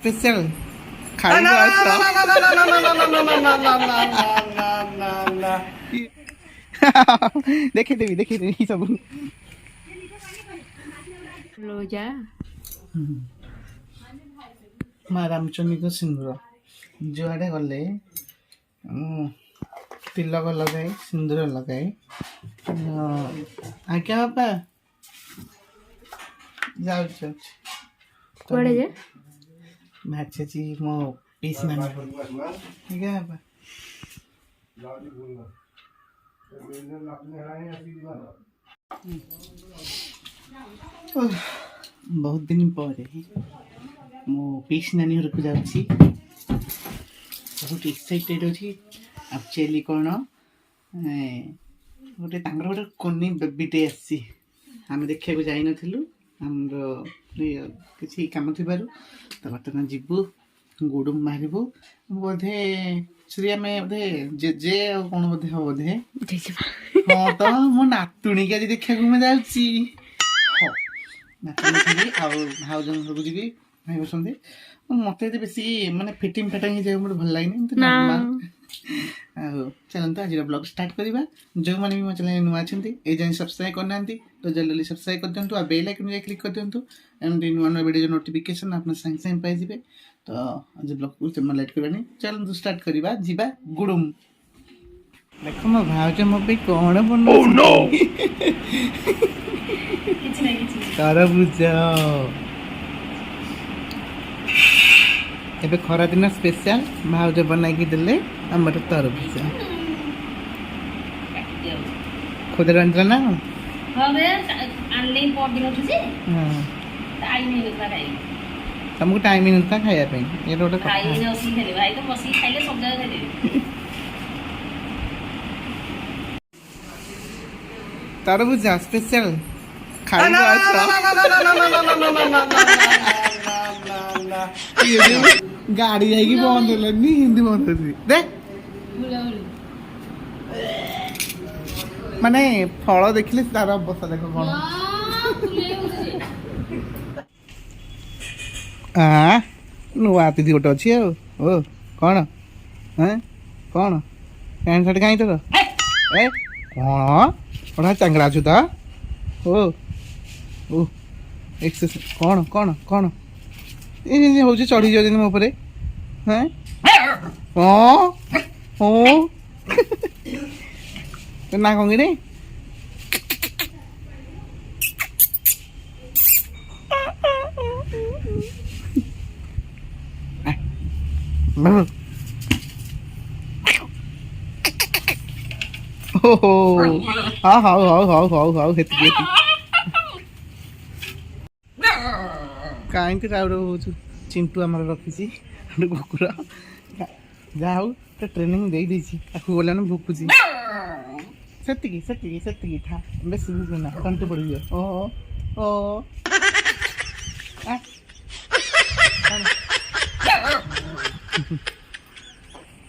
Special खाଇବା ଦେଖିଦେବି ସବୁ ରୋଜା ମା ରାମଚଣ୍ଡୀଙ୍କ ସିନ୍ଦୁର ଯୁଆଡ଼େ ଗଲେ ତିଲକ ଲଗାଏ ସିନ୍ଦୁର ଲଗାଏ। ଆଜ୍ଞା ବାପା ଯାଉଛି କୁଆଡ଼େ ଯେ ଭାଚି ମୋ ପିସ୍ ନାନୀ ଆଜ୍ଞା ବାପା ବହୁତ ଦିନ ପରେ ମୋ ପିସ୍ ନାନୀ ଘରକୁ ଯାଉଛି ବହୁତ ଏକ୍ସାଇଟେଡ୍ ଅଛି। ଆକ୍ଚୁଆଲି କ'ଣ ଗୋଟେ ତାଙ୍କର ଗୋଟେ କୁନି ବେବିଟେ ଆସିଛି ଆମେ ଦେଖିବାକୁ ଯାଇନଥିଲୁ ଆମର କିଛି କାମ ଥିବାରୁ ତ ବର୍ତ୍ତମାନ ଯିବୁ ଗୁଡୁମ୍ ମାରିବୁ ବୋଧେ ଶ୍ରୀ ଆମେ ବୋଧେ ଜେଜେ ଆଉ କ'ଣ ବୋଧେ ହବ ବୋଧେ ହଁ ତ ମୋ ନାତୁଣୀକି ଆଜି ଦେଖିବାକୁ ମୁଁ ଯାଉଛି ହଉ ନାତୁଣୀ ଆଉ ଭାଉଜଙ୍କ ଘରକୁ ଯିବି ଭାଇ ବସନ୍ତି ମତେ ଏତେ ବେଶୀ ମାନେ ଫିଟିଙ୍ଗ ଫାଟିଙ୍ଗ ହେଇଯାଉ ମୋତେ ଭଲ ଲାଗେନି ଏମିତି ନର୍ମାଲ ଆଉ ଚାଲନ୍ତୁ ଆଜିର ବ୍ଲଗ ଷ୍ଟାର୍ଟ କରିବା। ଯେଉଁମାନେ ବି ମୋ ଚ୍ୟାନେଲ ନୂଆ ଅଛନ୍ତି ଏ ଯାଏଁ ସବସ୍କ୍ରାଇବ୍ କରିନାହାନ୍ତି ତ ଜଲ୍ଦି ସବସ୍କ୍ରାଇବ୍ କରିଦିଅନ୍ତୁ ଆଉ ବେଲ୍ ଆଇକନ୍ ଯାଇ କ୍ଲିକ୍ କରିଦିଅନ୍ତୁ ଏମିତି ନୂଆ ନୂଆ ଭିଡ଼ିଓ ନୋଟିଫିକେସନ୍ ଆପଣ ସାଙ୍ଗେ ସାଙ୍ଗେ ପାଇଯିବେ। ତ ଆଜି ବ୍ଲଗକୁ ଜମା ଲେଟ୍ କରିବାନି ଚାଲନ୍ତୁ ଷ୍ଟାର୍ଟ କରିବା ଯିବା ଗୁଡୁମ୍। ଦେଖ ମୋ ଭାଉଜ ମୋ ପାଇଁ କ'ଣ ବନଉଛି ତରଭୁଜ ଏବେ ଖରାଦିନ ସ୍ପେଶାଲ ଭାଉଜ ବନାଇକି ଦେଲେ ଆମର ତରଭୁଜ ଖୁଦରେ ଆଣିଥିଲା ନା ତମକୁ ଟାଇମ୍ ହେଇନଥିଲା ଖାଇବା ପାଇଁ ଏଇଟା ଗୋଟେ ତରଭୁଜ ସ୍ପେଶାଲ ଖାଇବା ଗାଡ଼ି ଯାଇକି ବନ୍ଦ ହେଲାନି ହିନ୍ଦୀ ବନ୍ଦ ହେଉଛି ଦେ ମାନେ ଫଳ ଦେଖିଲେ ତାର ଅବସ୍ଥା ଦେଖ କ'ଣ ନୂଆ ଅତିଥି ଗୋଟେ ଅଛି ଆଉ ଓ କ'ଣ କ'ଣ ପ୍ୟାଣ୍ଟ ସାର୍ଟ କାହିଁ ତୋର ଏ କ'ଣ ଗୋଟେ ଚାଙ୍ଗଡ଼ା ଅଛୁ ତ ଓ ଏକ୍ସରସାଇଜ କ'ଣ କ'ଣ କ'ଣ ଏ ହେଉଛି ଚଢ଼ି ଯାଉଛନ୍ତି ମୋ ଉପରେ ହଁ ନା କ'ଣ କିରେ ଓହୋ ହଁ ହଉ ହଉ ହଉ ହଉ ହଉ ସେତିକି କାହିଁକି ରାଉର ହଉଛୁ ଚିଣ୍ଟୁ ଆମର ରଖିଛି ଗୋଟେ କୁକୁର ଯାହା ହଉ ତା ଟ୍ରେନିଂ ଦେଇଦେଇଛି ତାକୁ ଗଲାను ଭୁକୁଛି ସେତିକି ସେତିକି ସେତିକି ଥା ବେଶୀ ଭୁକୁନା ତଣ୍ଟି ପଡ଼ିଯିବ ଓ ଓ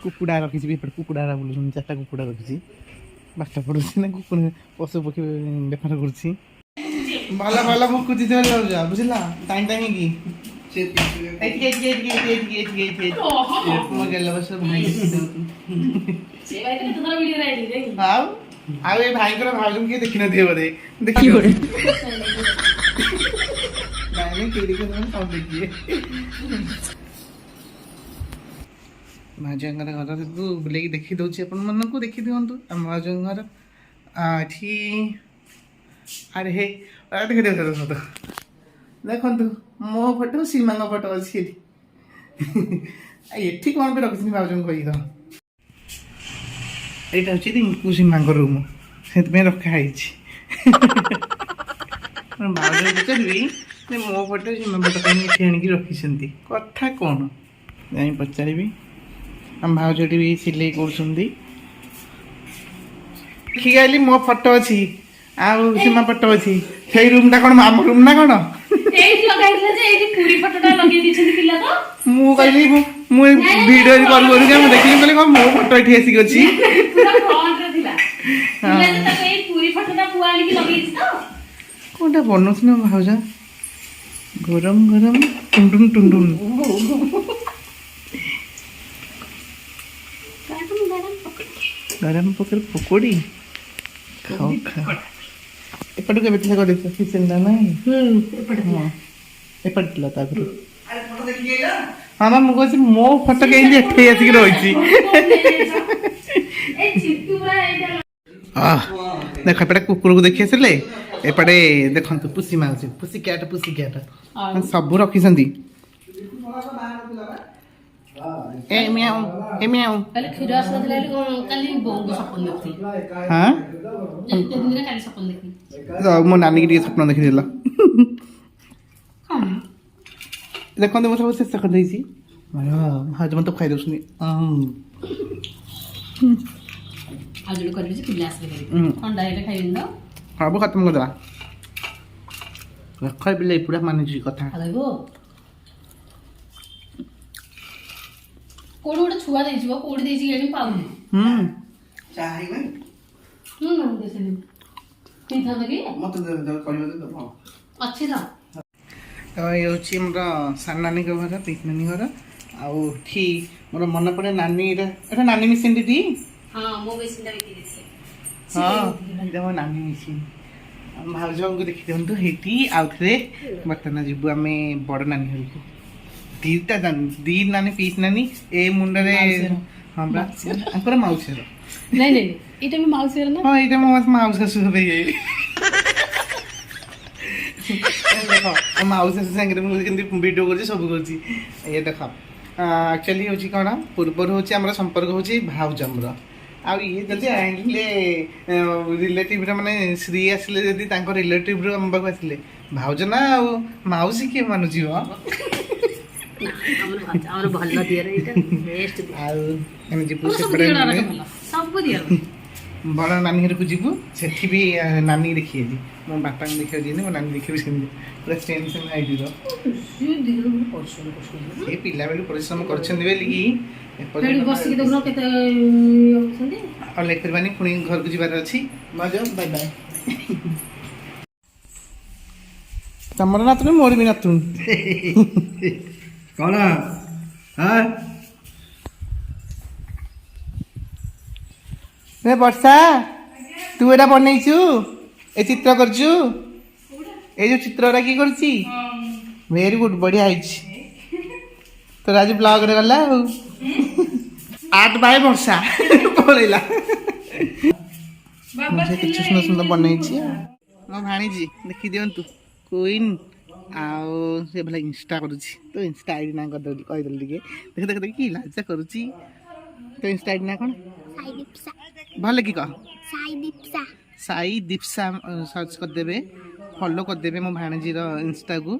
କୁକୁଡ଼ା ରଖିଛି ଏପଟେ କୁକୁଡ଼ା ବୁଲୁଛନ୍ତି 4ଟା କୁକୁଡ଼ା ରଖିଛି ବାଟ ପଡ଼ୁଛି ନା କୁକୁଡ଼ା ପଶୁ ପକ୍ଷୀ ବେପାର କରୁଛି ଭଲ ଭଲ ଭୁକୁଛି ଯାଉଛ ବୁଝିଲା ଟାଇମ୍ ଟାଇମ୍ ଆଉ ଆଉ ଏ ଭାଇଙ୍କର ଭାଉଜଙ୍କୁ କିଏ ଦେଖିନଥିବେ ବୋଧେ ଦେଖିବେ ଭାଉଜଙ୍କର ଘରକୁ ବୁଲେଇକି ଦେଖି ଦେଉଛି ଆପଣମାନଙ୍କୁ ଦେଖି ଦିଅନ୍ତୁ ଆମ ଭାଉଜଙ୍କ ଘର ଏଠି ଆରେ ହେ ଦେଖି ଦିଅନ୍ତୁ ଦେଖନ୍ତୁ ମୋ ଫଟୋ ସୀମାଙ୍କ ଫଟୋ ଅଛି ଏଠି ଏଠି କ'ଣ ପାଇଁ ରଖିଛନ୍ତି ଭାଉଜଙ୍କୁ କହିକି ତ ଏଇଟା ହେଉଛି ରିଙ୍କୁ ସୀମାଙ୍କ ରୁମ୍ ସେଥିପାଇଁ ରଖା ହେଇଛି ଭାଉଜ ପଚାରିବି ମୋ ଫଟୋ ସୀମା ଫଟୋ ପାଇଁ ଏଠି ଆଣିକି ରଖିଛନ୍ତି କଥା କ'ଣ ଯାଇ ପଚାରିବି ଆମ ଭାଉଜ ଏଠି ବି ସିଲେଇ କରୁଛନ୍ତି ଦେଖିକି ଆଇଲି ମୋ ଫଟୋ ଅଛି ଆଉ ସୀମା ଫଟୋ ଅଛି ସେଇ ରୁମ୍ଟା କ'ଣ ଆମ ରୁମ୍ ନା କ'ଣ ମୁଁ କହିଲି ମୁଁ ଭିଡ଼ିଓ କଲ୍ କରୁଛି ମୁଁ ଦେଖିଲି କହିଲି କ'ଣ ମୋ ଫଟୋ ଏଠି ଆସିକି ଅଛି কোনটা বনছ না ভাউজা গরম গরম টুনটুন টুনটুন गरम पकड़ पकोड़ी खाओ खाओ एपटू के बेतला कर देछ किसेंदा नहीं हां एपटला तागरु अरे फोटो देखि गेला हां मां मु कहछि मो फोटो के इंदे एथे आसी के रहिछि ए चित्तुरा एटा देख एपटे कुकुर को देखि आसले एपटे देखंतु पुसी माउसी पुसी कैट सब रखी संदी ए म्याऊ काली खीर आसला काली बोंग सपन देखी हां एक दिन रे काली सपन देखी तो मो नानी के सपन देखि देला देखंतु मो सब शेष कर देछि हां मत खाइ दउसनी आज जो करबी से पिलास ले ठंडा हेले खाइन न अब खत्म कर दला रखाइ बिले पूरा माने जी कथा खाइबो कोड गोटे छुआ देछि बो कोड देछि गेनी पाउनी चाहि नै ना देसनी पी था लगे मत दे करियो दे अच्छे था तो ये होची हमरा सान नानी के घर पीत नानी घर आउ ठी मोर मन पड़े नानी एटा नानी मिसिन दीदी हां मो मिसिन दा बिकी देछि हां इदा मो नानी मिसिन भाउजों को देखि दंतु हेटी आउ थरे बर्तन जिबु आमे बड़ नानी घर को दीटा दी नानी पीस नानी ए मुंडा रे हमरा अंकर माउसेर नहीं एटा में माउसेर ना हां एटा मो माउस का सुबे ये देखो माउस संगे मु केंदी वीडियो करछि सब करछि ये देखो एक्चुअली होची कोना पूर्वर होची हमरा संपर्क होची भाउज हमरा आ ये जल्दी आइले रिलेटिव रे माने श्री आसले जदी तांको रिलेटिव रे हम बाक आसले भाउज ना माउसी के मानु जीव हमर भल्ला दिया रे एटा बेस्ट आ एमे जी पूछ पड़े सब दिया बड़ा नानी घर को जीवु सेठी भी नानी देखिए जी मो बापा को देखिए जी ने मो नानी देखिए सेम पूरा टेंशन आइडी रो ए पिला बेलु परिश्रम करछन बेली की फेडी बस के देखनो केते होछंदी और लेकर बानी पुणी घर को जीवार अछि मजो बाय बाय तमर ना तुम मोर भी ना तुम कौन हां रे वर्षा तू एटा बनैछु ए चित्र करछु ए जो चित्ररा की करछि वेरी गुड बढ़िया आइछि तो राज ब्लॉग रे गला आर्ट बाय वर्षा पळैला मुझे किछु सुंदर सुंदर बनैछि म भाणी जी देखि दियंतु क्वीन आओ से भला इंस्टा करूछि तो इंस्टा आईडी ना कर दली कहि दली के देख देख की लाजा करूछि तो इंस्टा आईडी ना कोन साई दीप्सा भले की कह साई दीप्सा सर्च कर देबे फॉलो कर देबे मो भाणजी रो इंस्टा को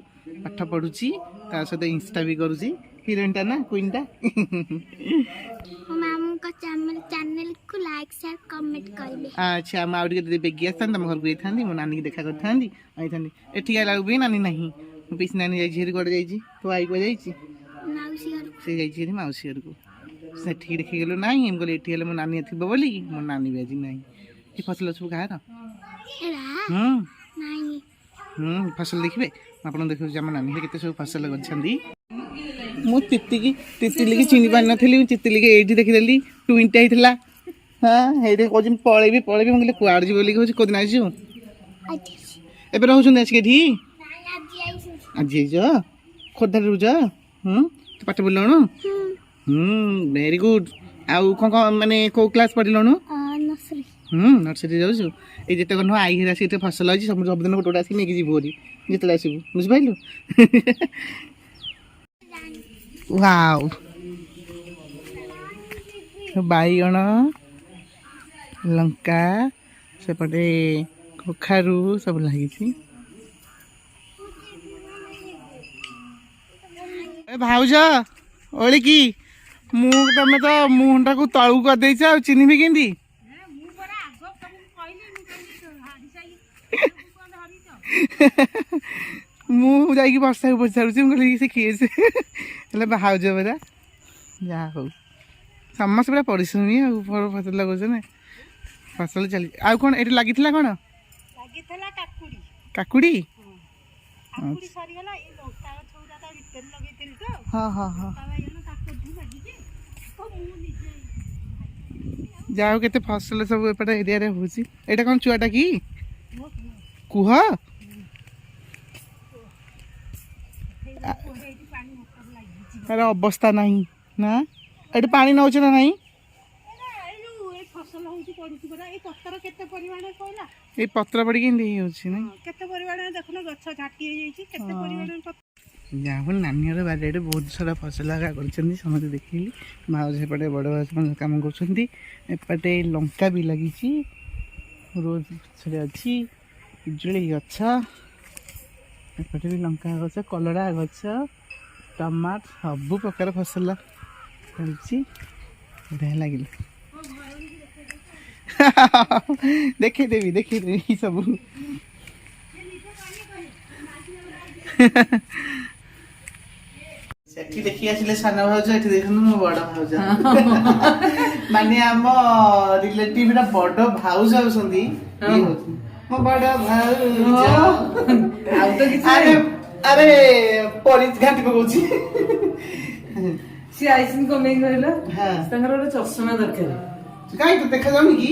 पाठ पढुची ता सहित इंस्टा भी करूची हीरोइन ता ना क्वीन ता मो मामू का चैनल को लाइक शेयर कमेंट करबे अच्छा हम आउडी के बेगी आसन तम घर को थांदी मो नानी के देखा कर थांदी आई थांदी एठी आला भी नानी नहीं पीस नानी जाई झेरी गड़ जाई तो आई को जाई मौसी घर से जाई झेरी मौसी घर को से ठीक देखि गेलो नाही हम गले एठी मो नानी थिबो बोली मो नानी बेजी नाही की फसल सब कहा एरा नहीं फसल देखिए आपन देखियो जम नानी केते सब फसल गछंदी मु तितली की चिनी पान नथली तितली के एठी देखि देली ट्विंटा हितला हां हेडे कोजिम पळेबी हम गले कुआड जी बोली कहछि कोदिन आइछु एबे रहउ छन एसके ठी आज जो खोदा रुज तो पाठ बोलणु वेरी गुड आउ कोन माने को क्लास पढिलणु नर्सरी नर्सरी जाऊ ए जेते कन आई हेरा से फसल अछि सब दिन गोटोटा आसी नेकी जी बोरी जेतला आसीबु बुझ पाइलु वाओ बाईगण लंका सेपटे कखारू सब लगी भाउज ओली की तुम तो मुंडा को तलू कर दे चिन्ह केंदी मुझे वर्षा को पचारूँ मुझे से किए से भाउज परा जहाँ हो समस्त पूरा परिश्रमी फसल लगे फसल चली आउ कौन ये लगी कौन काकुड़ी हाँ हाँ हाँ ଯାଉ କେତେ ଫସଲ ସବୁ ଏପଟେ ଏରିଆରେ ହଉଛି। ଏଇଟା କ'ଣ ଚୁଆଟା କି କୁହ? ତାର ଅବସ୍ଥା ନାହିଁ ନା। ଏଠି ପାଣି ନେଉଛି ନା ନାହିଁ? ଏଇ ପତ୍ର ପଡ଼ିକି ଏମିତି ହେଇଯାଉଛି ନା। କେତେ ପରିମାଣରେ ଦେଖୁନ ଗଛ ଝାଟି ହେଇଯାଇଛି କେତେ ପରିମାଣରେ ଯାହା ହଉ ନାନୀର ବାରିଆଡ଼େ ବହୁତ ସାରା ଫସଲ ଆକା କରିଛନ୍ତି ସମସ୍ତେ ଦେଖିଲି। ମାଉସୀ ଏପଟେ ବଡ଼ ଭାଉଜ କାମ କରୁଛନ୍ତି। ଏପଟେ ଲଙ୍କା ବି ଲାଗିଛି, ରୋଜ ଗଛରେ ଅଛି, ପିଜୁଳି ଗଛ, ଏପଟେ ବି ଲଙ୍କା ଗଛ, କଲରା ଗଛ, ଟମାଟୋ, ସବୁ ପ୍ରକାର ଫସଲ କରିଛି। ବଢ଼ିଆ ଲାଗିଲା। ଦେଖେଇଦେବି ସବୁ। ସେଠି ଦେଖି ଆସିଲେ ସାନ ଭାଉଜ, ଏଠି ଦେଖନ୍ତୁ ମୋ ବଡ ଭାଉଜ। ମାନେ ଆମ ରିଲେଟିଭର ବଡ ଭାଉଜ ଆଉଛନ୍ତି। ମୋ ବଡ ଭାଉଜ ଆରେ ପରି ଘାଣ୍ଟି ପକଉଛି। ସିଏ ଆଇସିନ୍ କମେଇ କହିଲ ତାଙ୍କର ଗୋଟେ ଚଷମା ଦରକାର। କାଇଁ ତ ଦେଖାଯାଉନି କି?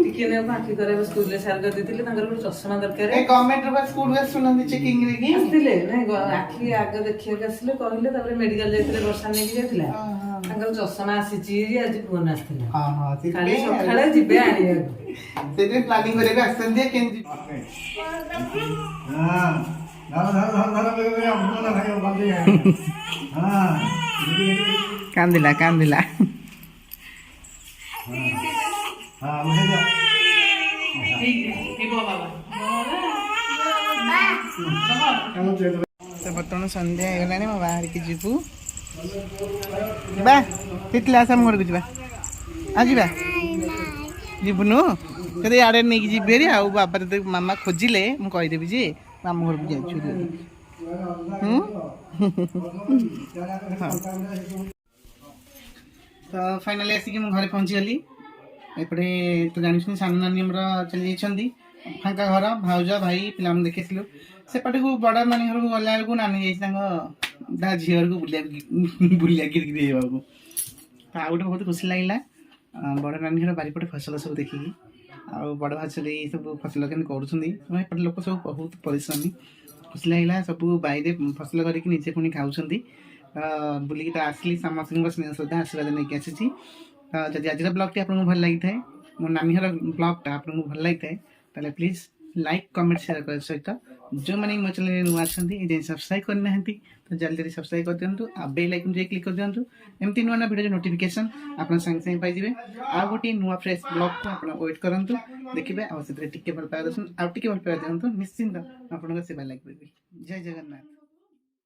ଟିକେ ନାକୁ ଆଖି କରାଇବା ସ୍କୁଲରେ ସାର୍ କରିଦେଇଥିଲେ, ତାଙ୍କର ଗୋଟେ ଚଷମା ଦରକାର। ଗଭର୍ଣ୍ଣମେଣ୍ଟ ବା ସ୍କୁଲ ଆସୁନାହାନ୍ତି ଚେକିଂ ରେ କି? ଆସିଥିଲେ ନାଇଁ ଆଖି ଆଗ ଦେଖିବାକୁ ଆସିଲେ କହିଲେ, ତାପରେ ମେଡିକାଲ ଯାଇଥିଲେ, ବର୍ଷା ନେଇକି ଯାଇଥିଲା। ତାଙ୍କର ଚଷମା ଆସିଛି ଆଜି ଫୋନ ଆସିଥିଲା। କାଲି ସକାଳେ ଯିବେ ଆଣିବାକୁ। ସେଥିପାଇଁ ପ୍ଲାନିଂ କରିବାକୁ ଆସିଛନ୍ତି କେମିତି। କାନ୍ଦିଲା କାନ୍ଦିଲା। ବର୍ତ୍ତମାନ ସନ୍ଧ୍ୟା ହେଇଗଲାଣି, ମୁଁ ବାହାରିକି ଯିବୁ। ଯିବା ତିତଲି ଆସ ଆମ ଘରକୁ ଯିବା। ଆଉ ଯିବା ଯିବୁନୁ ଯଦି ଆଡ଼େ ନେଇକି ଯିବି ହେରି। ଆଉ ବାବା ଯଦି ମାମା ଖୋଜିଲେ ମୁଁ କହିଦେବି ଯେ ଆମ ଘରକୁ ଯାଇଛୁ। ତ ଫାଇନାଲି ଆସିକି ମୁଁ ଘରେ ପହଞ୍ଚିଗଲି। ଏପଟେ ତ ଜାଣିଛନ୍ତି ସାନ ନାନୀ ଆମର ଚାଲି ଯାଇଛନ୍ତି, ଫାଙ୍କା ଘର, ଭାଉଜ ଭାଇ ପିଲାମାନେ ଦେଖି ଆସିଲୁ। ସେପଟକୁ ବଡ଼ ନାନୀ ଘରକୁ ଗଲା ବେଳକୁ ନାନୀ ଯାଇଛି ତାଙ୍କ ଝିଅ ଘରକୁ ବୁଲିବାକୁ ଯିବାକୁ। ତ ଆଉ ଗୋଟେ ବହୁତ ଖୁସି ଲାଗିଲା ବଡ଼ ନାନୀ ଘର ବାରିପଟେ ଫସଲ ସବୁ ଦେଖିକି। ଆଉ ବଡ଼ ଭାଉଜରେ ଏଇ ସବୁ ଫସଲ କେମିତି କରୁଛନ୍ତି, ଏପଟେ ଲୋକ ସବୁ ବହୁତ ପରିଶ୍ରମୀ। ଖୁସି ଲାଗିଲା, ସବୁ ବାଇରେ ଫସଲ କରିକି ନିଜେ ପୁଣି ଖାଉଛନ୍ତି। ବୁଲିକି ତ ଆସିଲି, ସମସ୍ତଙ୍କ ସ୍ନେହ ଶ୍ରଦ୍ଧା ଆଶୀର୍ବାଦ ନେଇକି ଆସିଛି। ତ ଯଦି ଆଜିର ବ୍ଲଗ୍ଟି ଆପଣଙ୍କୁ ଭଲ ଲାଗିଥାଏ, ମୋ ନାନୀର ବ୍ଲଗ୍ଟା ଆପଣଙ୍କୁ ଭଲ ଲାଗିଥାଏ, ତାହେଲେ ପ୍ଲିଜ୍ ଲାଇକ୍ କମେଣ୍ଟ ସେୟାର କରିବା ସହିତ ଯେଉଁମାନେ ମୋ ଚ୍ୟାନେଲରେ ନୂଆ ଅଛନ୍ତି ଏ ଯାଏଁ ସବସ୍କ୍ରାଇବ୍ କରିନାହାନ୍ତି ତ ଜଲ୍ଦି ସବସ୍କ୍ରାଇବ୍ କରିଦିଅନ୍ତୁ। ଆଉ ବେଲ୍ ଆଇକନ୍ ଟିକେ କ୍ଲିକ୍ କରିଦିଅନ୍ତୁ। ଏମିତି ନୂଆ ନୂଆ ଭିଡ଼ିଓ ନୋଟିଫିକେସନ୍ ଆପଣ ସାଙ୍ଗେ ସାଙ୍ଗେ ପାଇଯିବେ। ଆଉ ଗୋଟିଏ ନୂଆ ଫ୍ରେଶ୍ ବ୍ଲଗ୍କୁ ଆପଣ ୱେଟ୍ କରନ୍ତୁ, ଦେଖିବେ। ଆଉ ସେଥିରେ ଟିକେ ଭଲ ପାଇବା ଦର୍ଶନ ଆଉ ଟିକେ ଭଲ ପାଇବା ଦିଅନ୍ତୁ, ନିଶ୍ଚିନ୍ତ ଆପଣଙ୍କ ସେବା ଲାଗିପାରିବି। ଜୟ ଜଗନ୍ନାଥ।